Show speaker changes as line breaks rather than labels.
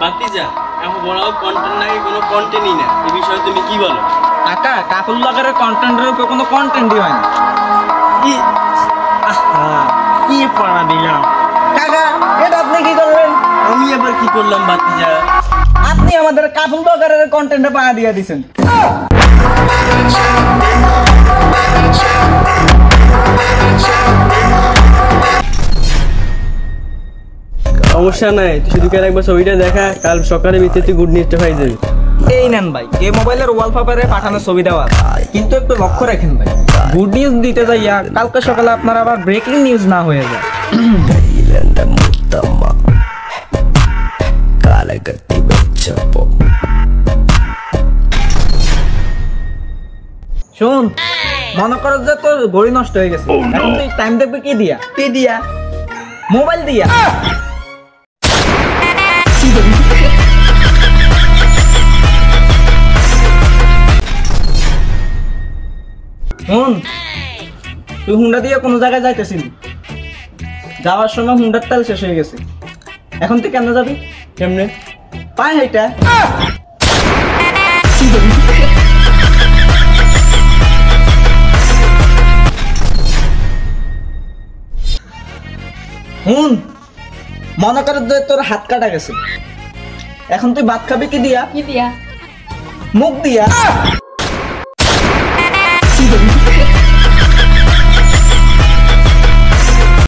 বাতিজা এখন বড় কন্টেন্ট নাকি কোনো কন্টেন্টই না, এই বিষয়ে তুমি কি বলো?
কাকা কাকুর লাগারে কন্টেন্টের উপর কোনো কন্টেন্টই হয় না।
কি কি পড়া দিলাম
কাকা, এটা আপনি কি করলেন?
আমি আবার কি করলাম বাতিজা?
আপনি আমাদের কাকুর লাগারের কন্টেন্টে পাড়া দিয়ে দিছেন।
সমস্যা নাই, তুই শুধু একবার ছবিটা দেখা, কাল সকালে ভিতরে তুই গুড নিউজটা পাই যাবি।
এই নেন ভাই, এই মোবাইলের ওয়ালপেপারে পাঠানো ছবি দেওয়া, কিন্তু একটু লক্ষ্য রাখেন ভাই, গুড নিউজ দিতে যাইয়া কালকে সকালে আপনার আবার ব্রেকিং নিউজ না হয়ে যায়। শোন, মনে করো যে তোর ঘড়ি নষ্ট হয়ে গেছে, এখন তুই টাইম দেখবি কি দিয়া? কি দিয়া? মোবাইল দিয়া। শোন, তুই হুন্ডা দিয়ে কোনো জায়গায় যাইতেছিলি, যাওয়ার সময় হুন্ডার তেল শেষ হয়ে গেছে, এখন তুই কেন যাবি?
কেমনে?
পায় এটা হুন, মনে কর যে তোর হাত কাটা গেছে, এখন তুই ভাত খাবি কি দিয়া?
কি দিয়া?
মুখ দিয়া।